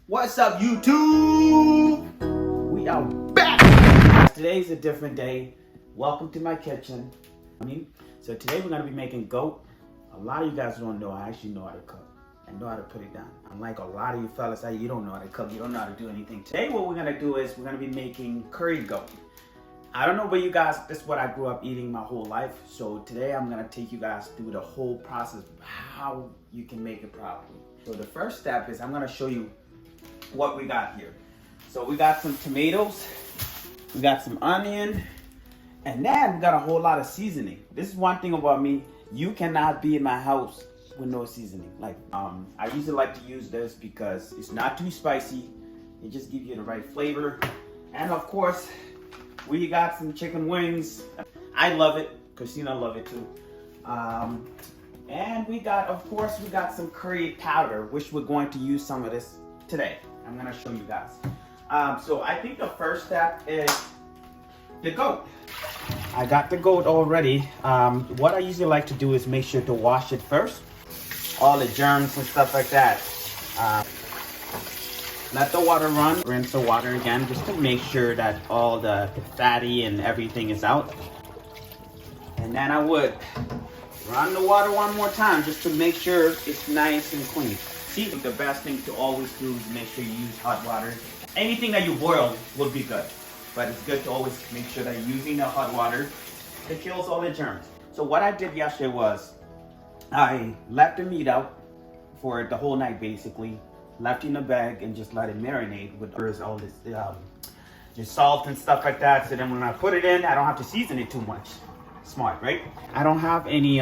What's up, YouTube? We are back. Today's a different day. Welcome to my kitchen. So today we're gonna be making goat. A lot of you guys don't know I actually know how to cook and know how to put it down. Unlike a lot of you fellas, you don't know how to cook, you don't know how to do anything. Today what we're gonna do is we're gonna be making curry goat. I don't know about you guys, this is what I grew up eating my whole life. So today I'm gonna take you guys through the whole process of how you can make it properly. So the first step is I'm gonna show you what we got here. So we got some tomatoes, we got some onion, and then we got a whole lot of seasoning. This is one thing about me, you cannot be in my house with no seasoning. I usually like to use this because it's not too spicy, it just gives you the right flavor. And of course, we got some chicken wings. I love it, Christina love it too. And we got, of course, we got some curry powder, which we're going to use some of this today. I'm gonna show you guys. So I think the first step is the goat. I got the goat already. What I usually like to do is make sure to wash it first. All the germs and stuff like that. Let the water run. Rinse the water again just to make sure that all the fatty and everything is out. And then I would run the water one more time just to make sure it's nice and clean. See, the best thing to always do is make sure you use hot water. Anything that you boil will be good, but it's good to always make sure that you're using the hot water. It kills all the germs. So what I did yesterday was I left the meat out for the whole night basically. Left it in a bag and just let it marinate with all this just salt and stuff like that. So then when I put it in, I don't have to season it too much. Smart, right? I don't have any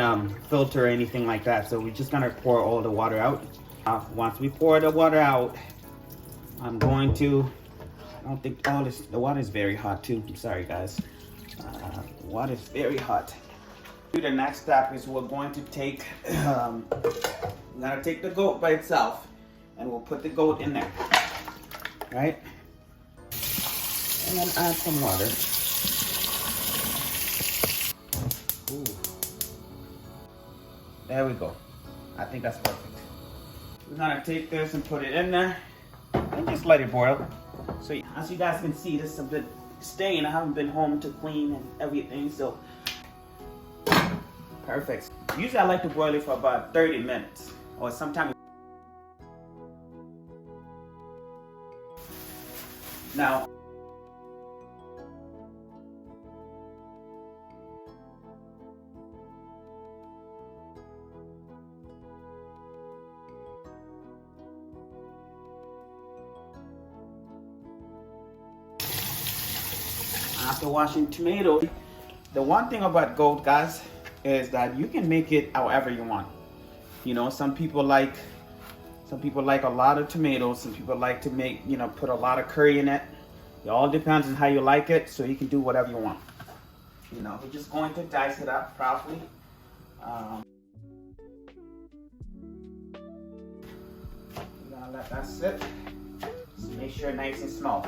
filter or anything like that, so we're just gonna pour all the water out. Once we pour the water out, I'm going to, I don't think all this, the water is very hot too. I'm sorry guys. The water is very hot. The next step is we're going to take, we're gonna take the goat by itself and we'll put the goat in there, right? And then add some water. Ooh. There we go. I think that's perfect. We're gonna take this and put it in there and just let it boil. So as you guys can see, this is a bit stained. I haven't been home to clean and everything, so perfect. Usually I like to boil it for about 30 minutes or sometimes. Now, after washing tomatoes, the one thing about goat, guys, is that you can make it however you want. You know, some people like a lot of tomatoes. Some people like to make, put a lot of curry in it. It all depends on how you like it, so you can do whatever you want. We're just going to dice it up properly. We're gonna let that sit. Just make sure it's nice and small.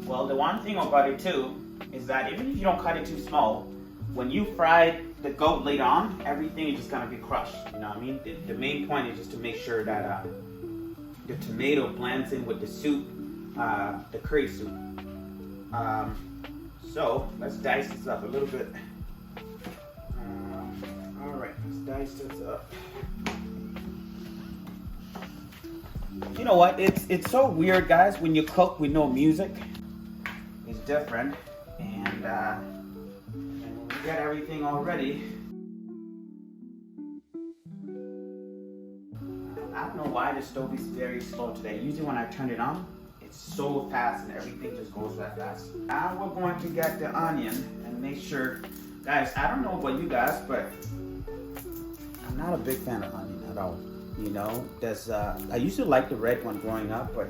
Well, the one thing about it too is that even if you don't cut it too small, when you fry the goat later on, everything is just gonna be crushed. You know what I mean? The main point is just to make sure that the tomato blends in with the soup, the curry soup. So let's dice this up a little bit. All right, let's dice this up. You know what? It's so weird, guys, when you cook with no music. It's different. And when we get everything all ready, I don't know why the stove is very slow today. Usually when I turn it on, it's so fast and everything just goes that fast. Now we're going to get the onion and make sure, guys, I don't know about you guys, but I'm not a big fan of onion at all. I used to like the red one growing up, but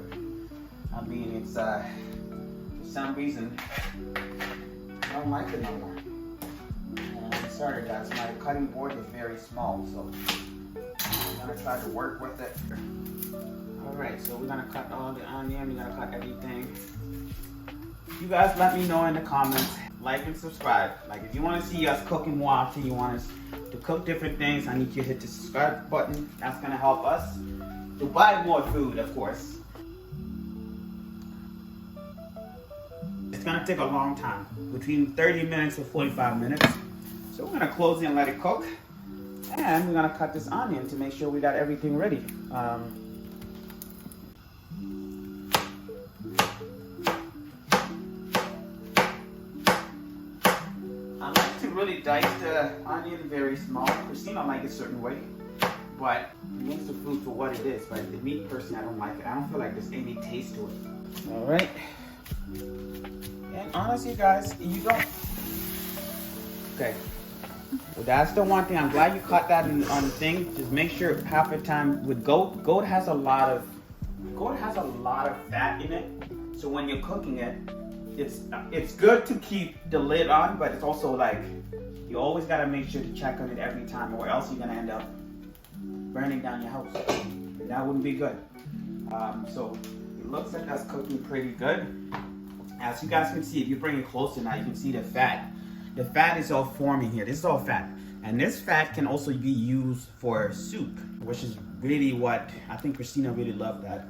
I mean, it's for some reason I don't like it no more. And sorry guys, my cutting board is very small, so I'm gonna try to work with it. Alright, so we're gonna cut all the onion, we're gonna cut everything. You guys let me know in the comments, like and subscribe. Like if you wanna see us cooking more often, you want us to cook different things, I need you to hit the subscribe button. That's gonna help us to buy more food, of course. it's gonna take a long time, between 30 minutes to 45 minutes. So we're gonna close it and let it cook. And we're gonna cut this onion to make sure we got everything ready. I like to really dice the onion very small. Christina likes it a certain way, but it makes the food for what it is. But me personally, I don't like it. I don't feel like there's any taste to it. All right. And honestly, guys, you don't. Okay. Well, that's the one thing. I'm glad you caught that on the thing. Just make sure half the time with goat has a lot of fat in it. So when you're cooking it, it's good to keep the lid on, but it's also like you always gotta make sure to check on it every time, or else you're gonna end up burning down your house. That wouldn't be good. So it looks like that's cooking pretty good. As you guys can see, if you bring it closer now, you can see the fat. The fat is all forming here. This is all fat. And this fat can also be used for soup, which is really what I think Christina really loved that.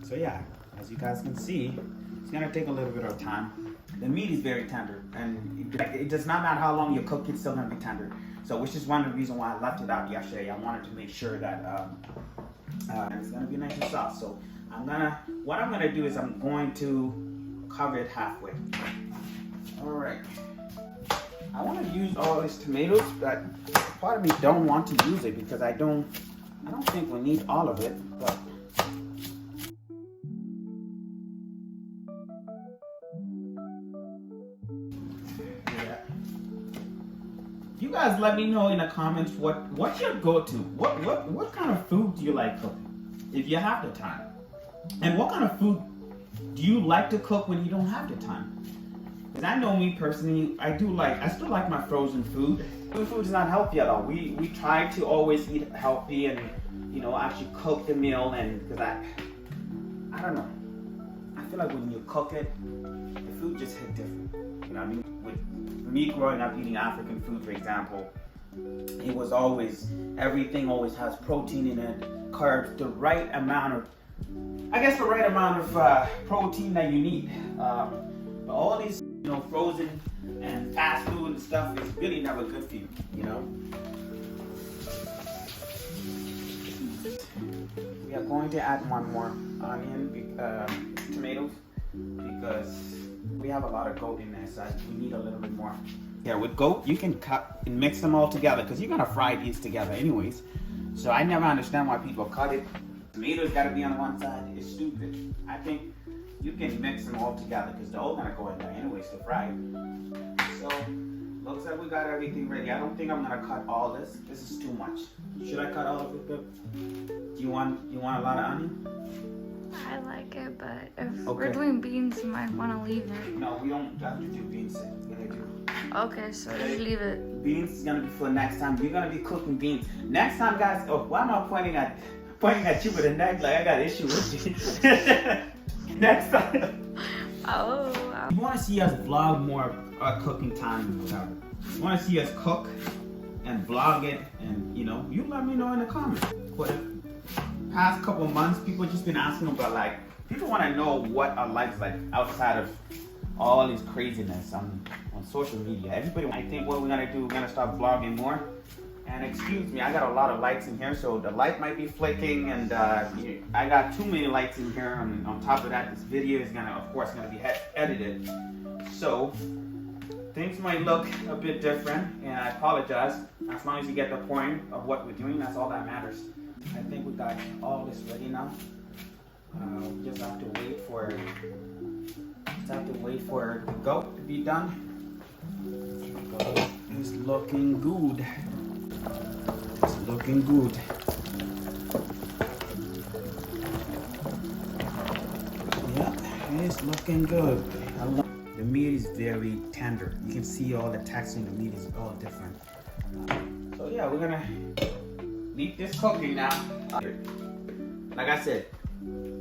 So yeah, as you guys can see, it's gonna take a little bit of time. The meat is very tender, and it does not matter how long you cook, it's still gonna be tender. So which is one of the reasons why I left it out yesterday. I wanted to make sure that it's gonna be nice and soft. So what I'm gonna do is I'm going to cover it halfway. All right. I want to use all these tomatoes, but part of me don't want to use it because I don't think we need all of it. But yeah, you guys let me know in the comments what's your go-to. What kind of food do you like cooking if you have the time, and what kind of food do you like to cook when you don't have the time? Because I know me personally, I still like my frozen food. Food is not healthy at all. We try to always eat healthy and, actually cook the meal, and because I don't know. I feel like when you cook it, the food just hit different. You know what I mean? With me growing up eating African food, for example, it was everything always has protein in it, carbs, the right amount of protein that you need. But all these frozen and fast food and stuff is really never good for you, We are going to add one more onion, tomatoes, because we have a lot of goat in there, so we need a little bit more. Yeah, with goat, you can cut and mix them all together, because you're gonna fry these together anyways. So I never understand why people cut it. Tomatoes gotta be on one side. It's stupid. I think you can mix them all together because they're all gonna go in there anyways to fry. So looks like we got everything ready. I don't think I'm gonna cut all this. This is too much. Should I cut all of it, babe? Do you want a lot of onion? I like it, but if we're doing beans, you might want to leave it. No, we don't have to do beans. We're gonna do. Okay, so just leave it. Beans is gonna be for next time. You're gonna be cooking beans next time, guys. Oh, why am I pointing at you with a knife like I got an issue with you? Next time. Oh. Wow. You want to see us vlog more cooking time and whatever. You want to see us cook and vlog it, and you let me know in the comments. For the past couple months, people just been asking about people want to know what our life's like outside of all this craziness on social media. Everybody, I think what we're gonna do, we're gonna start vlogging more. And excuse me, I got a lot of lights in here, so the light might be flicking, and I got too many lights in here. And on top of that, this video is of course, gonna be edited. So things might look a bit different, and I apologize. As long as you get the point of what we're doing, that's all that matters. I think we got all this ready now. We just have to wait for the goat to be done. It's looking good. It's looking good. Yeah, it's looking good. The meat is very tender. You can see all the texture in the meat is all different. So yeah, we're gonna leave this cooking now. Like I said,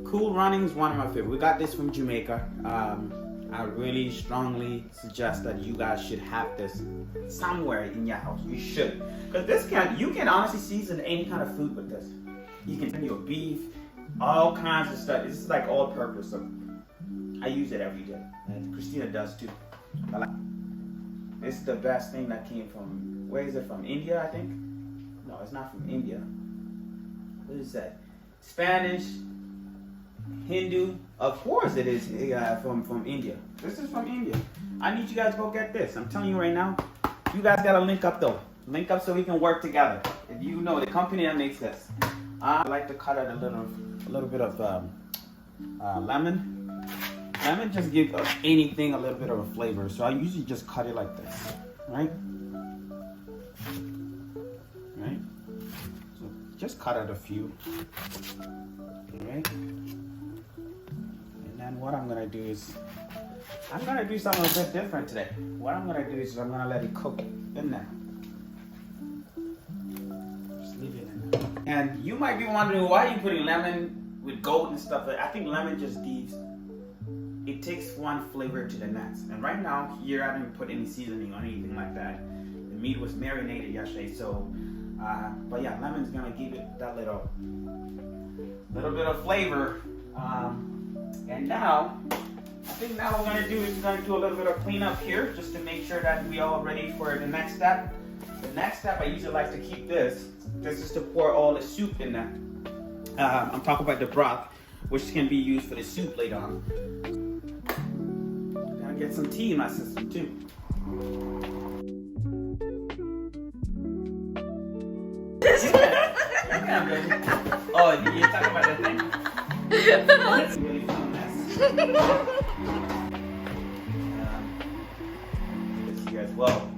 Cool Running is one of my favorites. We got this from Jamaica. I really strongly suggest that you guys should have this somewhere in your house. You should, because you can honestly season any kind of food with this. You can do your beef, all kinds of stuff. This is like all purpose. So I use it every day, and Christina does too. I like. It's the best thing that came from. Where is it from? India, I think. No, it's not from India. What is that? Spanish, Hindu. Of course, it is from India. This is from India. I need you guys to go get this. I'm telling you right now. You guys gotta link up though. Link up so we can work together. If you know the company that makes this, I like to cut out a little bit of lemon. Lemon just gives anything a little bit of a flavor. So I usually just cut it like this, right? Right. So just cut out a few, right? And then what I'm gonna do is I'm gonna do something a bit different today. What I'm gonna do is I'm gonna let it cook in there. Just leave it in there. And you might be wondering why you're putting lemon with goat and stuff. I think lemon just gives, it takes one flavor to the next. And right now here I didn't put any seasoning or anything like that. The meat was marinated yesterday, so but yeah, lemon's gonna give it that little bit of flavor. And now I think now what we're gonna do is we're gonna do a little bit of cleanup here just to make sure that we all ready for the next step. The next step, I usually like to keep this. This is to pour all the soup in there. I'm talking about the broth, which can be used for the soup later on. Gotta get some tea in my system too. Oh, you're talking about that thing? It's really fun mess. This here as well.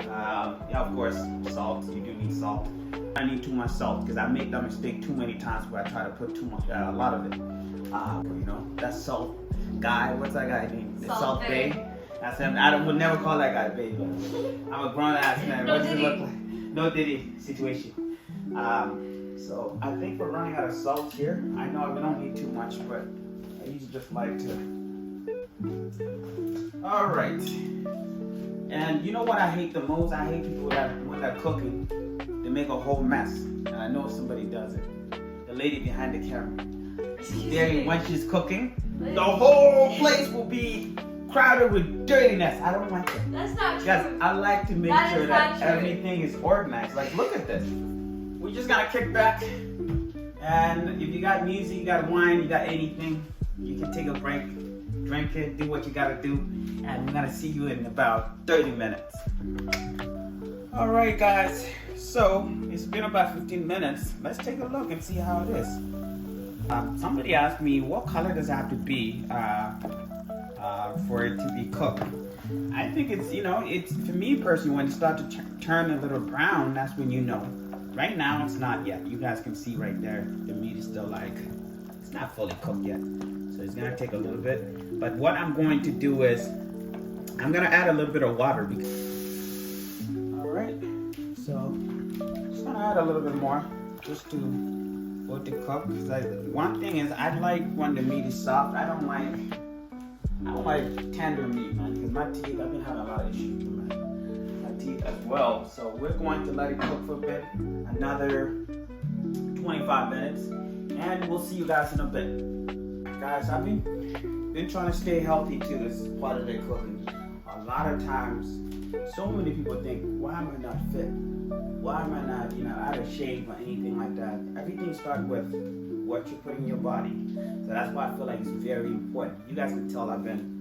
Yeah, of course, salt. You do need salt. I need too much salt because I make that mistake too many times where I try to put too much, a lot of it. You know, that salt guy. What's that guy name? Salt Bay. I said I would never call that guy Bay, but I'm a grown ass man. No What's it Diddy. look like? No Diddy situation. So I think we're running out of salt here. I know we don't need too much, but I usually just like to. All right. And you know what I hate the most? I hate people that when they're cooking, they make a whole mess. And I know somebody does it. The lady behind the camera. There, when she's cooking, the whole place will be crowded with dirtiness. I don't like it. That's not true. Guys, I like to make That sure is that not true. everything is organized. Like, look at this. We just gotta kick back. And if you got music, you got wine, you got anything, you can take a break, drink it, do what you gotta do. And we're gonna see you in about 30 minutes. All right, guys. So it's been about 15 minutes. Let's take a look and see how it is. Somebody asked me, what color does it have to be for it to be cooked? I think it's, you know, it's for me personally, when it starts to turn a little brown, that's when you know. Right now, it's not yet. You guys can see right there, the meat is still like, it's not fully cooked yet. So it's gonna take a little bit. But what I'm going to do is, I'm gonna add a little bit of water. All right, so just gonna add a little bit more, just to for it to cook. Like, one thing is, I like when the meat is soft. I don't like tender meat, man, because my teeth, I've been having a lot of issues with my teeth as well. So we're going to let it cook for a bit, another 25 minutes, and we'll see you guys in a bit. Guys, I've been trying to stay healthy too. This is part of the cooking. A lot of times, so many people think, why am I not fit? Why am I not, you know, out of shape or anything like that? Everything starts with what you put in your body. So that's why I feel like it's very important. You guys can tell I've been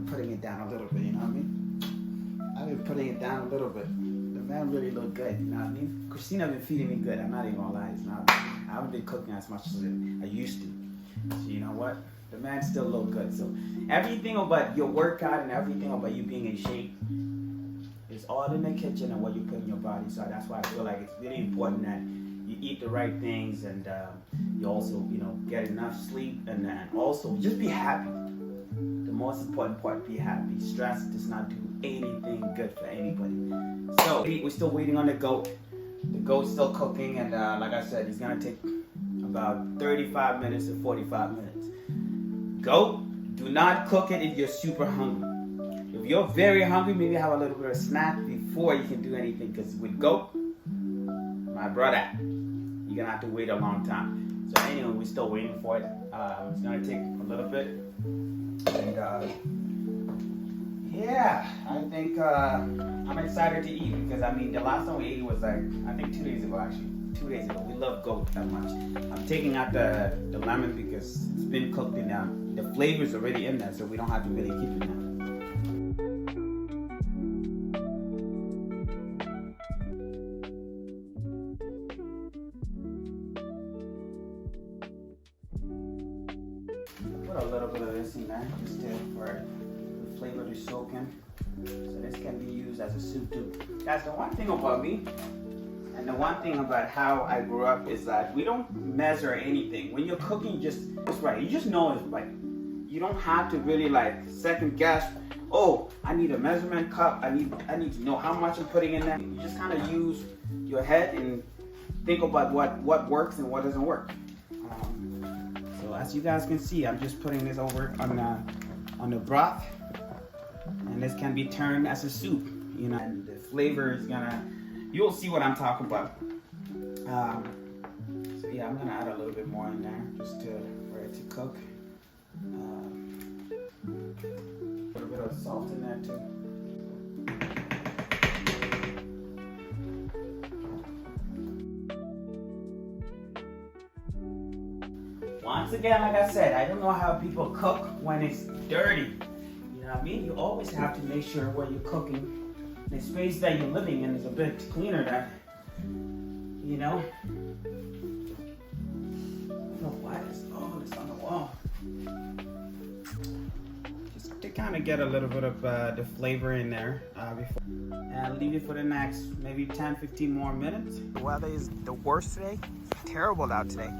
putting it down a little bit, you know what I mean? I've been putting it down a little bit. The man really look good, you know what I mean? Christina been feeding me good, I'm not even gonna lie. It's not, I haven't been cooking as much as I used to. So you know what? The man still look good. So everything about your workout and everything about you being in shape is all in the kitchen and what you put in your body. So that's why I feel like it's really important that you eat the right things and you also, you know, get enough sleep and also just be happy. The most important part, be happy. Stress does not do anything good for anybody. So we're still waiting on the goat. The goat's still cooking, and like I said, it's gonna take about 35 minutes to 45 minutes. Goat, do not cook it if you're super hungry. If you're very hungry, maybe have a little bit of snack before you can do anything. Because with goat, my brother, you're gonna have to wait a long time. So anyway, we're still waiting for it. It's gonna take little bit. And yeah, I think I'm excited to eat because I mean the last time we ate was like I think 2 days ago actually. 2 days ago. We love goat that much. I'm taking out the lemon because it's been cooked in there. The flavor's already in there, so we don't have to really keep it now. Put a little bit of this in there just for the flavor to soak in. So this can be used as a soup too. Guys, the one thing about me and the one thing about how I grew up is that we don't measure anything. When you're cooking, it's right. You just know it's right. You don't have to really like second guess. Oh, I need a measurement cup. I need to know how much I'm putting in there. You just kind of use your head and think about what works and what doesn't work. So as you guys can see, I'm just putting this over on the broth, and this can be turned as a soup. You know, and the flavor is gonna. You'll see what I'm talking about. So yeah, I'm gonna add a little bit more in there just for it to cook. A little bit of salt in there too. Once again, like I said, I don't know how people cook when it's dirty. You know what I mean? You always have to make sure when you're cooking, the space that you're living in is a bit cleaner than, you know. I don't know why there's all this on the wall. Just to kind of get a little bit of the flavor in there before. And I'll leave it for the next maybe 10-15 more minutes. The weather is the worst today. It's terrible out today.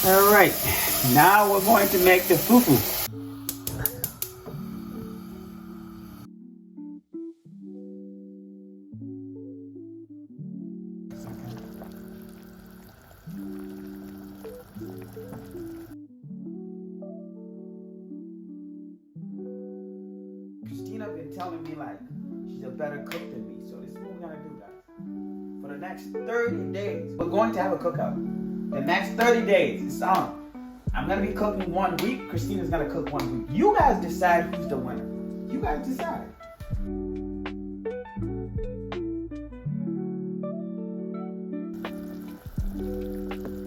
All right, now we're going to make the fufu. Christina been telling me like she's a better cook than me, so this is what we're gonna do, guys. For the next 30 days, we're going to have a cookout. The next 30 days, it's on. I'm gonna be cooking 1 week. Christina's gonna cook 1 week. You guys decide who's the winner. You guys decide.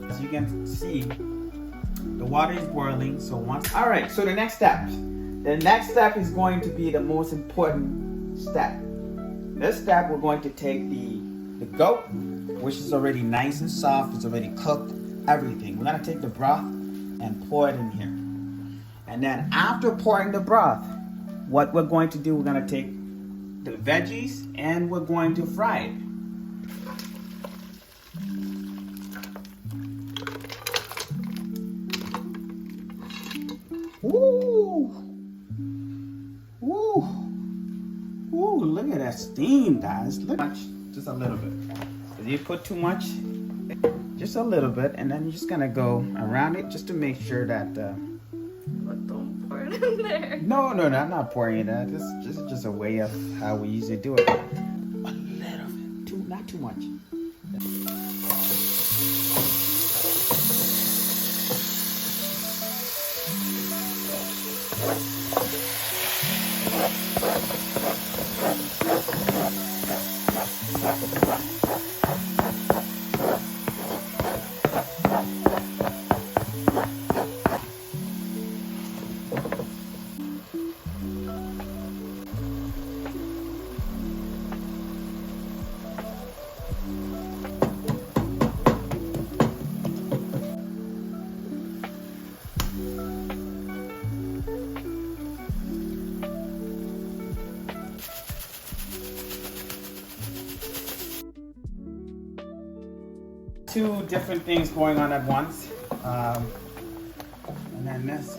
As you can see, the water is boiling. So all right. So the next step. The next step is going to be the most important step. This step, we're going to take the goat, which is already nice and soft. It's already cooked. Everything. We're gonna take the broth and pour it in here. And then after pouring the broth, what we're going to do, we're gonna take the veggies and we're going to fry it. Ooh. Ooh. Ooh, look at that steam, guys. Look much, just a little bit. If you put too much, just a little bit, and then you're just gonna go around it just to make sure that But don't pour it in there. No, I'm not pouring it in. This is just a way of how we usually do it. A little bit, not too much. Two different things going on at once. And then this.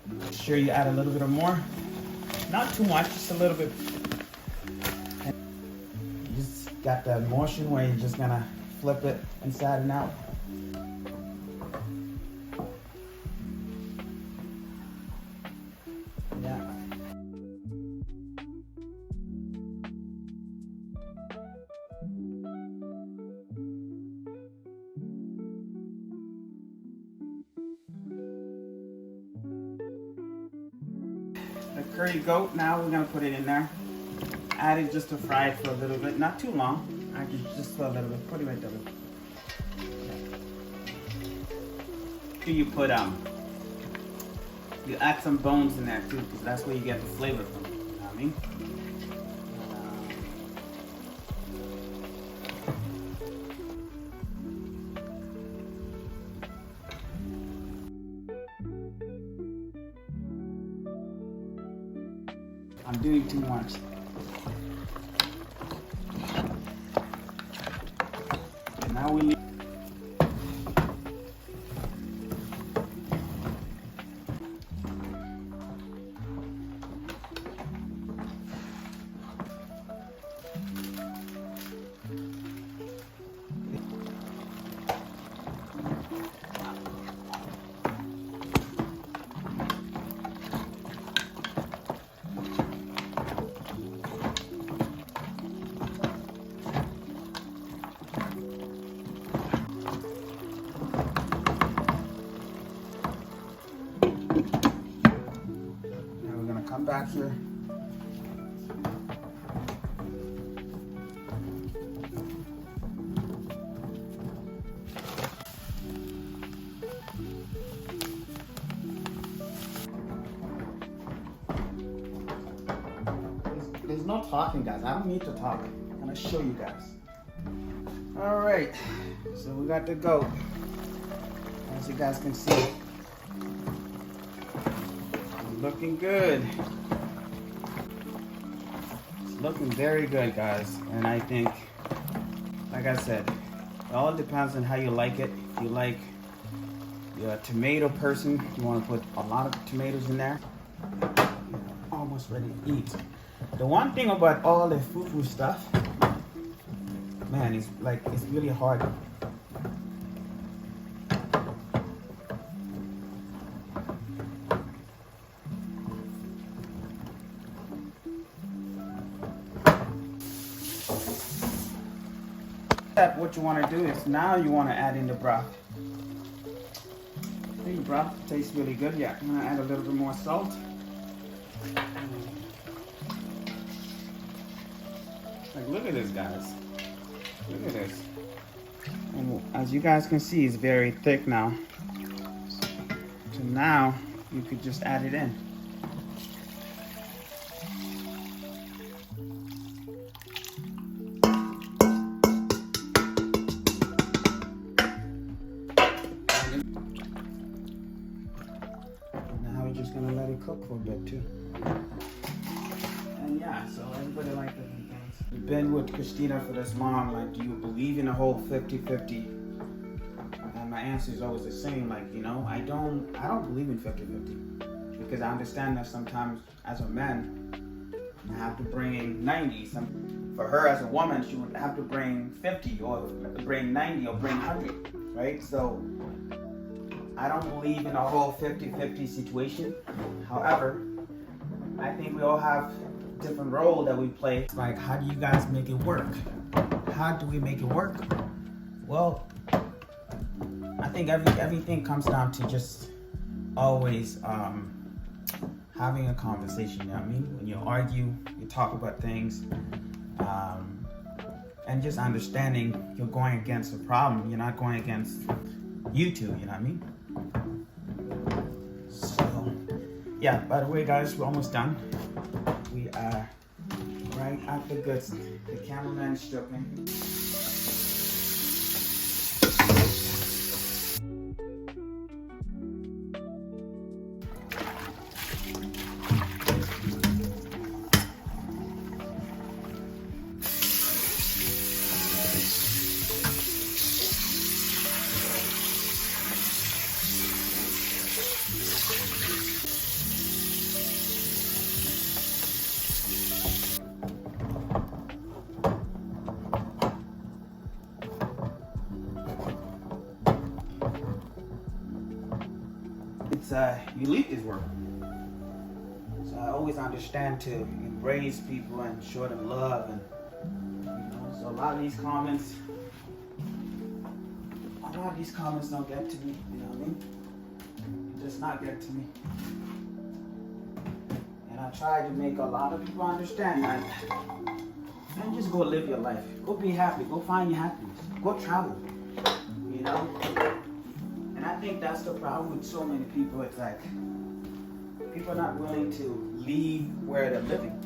Make sure you add a little bit of more. Not too much, just a little bit. And you just got that motion where you're just gonna flip it inside and out. curry goat. Now we're gonna put it in there. Add it just to fry it for a little bit, not too long. I just for a little bit. Put it right there. You put you add some bones in there too, because that's where you get the flavor from. You know what I mean? I'm doing too much. And now we need back here. There's no talking, guys. I don't need to talk. I'm gonna show you guys. All right, so we got the goat. As you guys can see, looking good. It's looking very good, guys. And I think, like I said, it all depends on how you like it. If you like, you're a tomato person, you want to put a lot of tomatoes in there. Almost ready to eat. The one thing about all the food stuff, man, it's really hard. What you want to do is now you want to add in the broth. I think broth tastes really good. Yeah, I'm gonna add a little bit more salt. Like, look at this, guys. Look at this. And as you guys can see, it's very thick now. So now you could just add it in. Gonna let it cook for a bit too. And yeah, so everybody like different things. We've been with Christina for this long. Like, do you believe in the whole 50-50? And my answer is always the same. Like, you know, I don't believe in 50-50 because I understand that sometimes as a man, I have to bring 90. For her as a woman, she would have to bring 50 or bring 90 or bring 100, right? So I don't believe in a whole 50-50 situation. However, I think we all have different role that we play. It's like, how do you guys make it work? How do we make it work? Well, I think everything comes down to just always having a conversation. You know what I mean? When you argue, you talk about things, and just understanding you're going against a problem. You're not going against you two. You know what I mean? So, yeah, by the way, guys, we're almost done. We are right at the goods. The cameraman's stripping. You leave this work. So I always understand to embrace people and show them love, and so a lot of these comments don't get to me, you know what I mean? It does not get to me. And I try to make a lot of people understand that. And just go live your life. Go be happy. Go find your happiness. Go travel. You know? And I think that's the problem with so many people. It's like people are not willing to leave where they're living.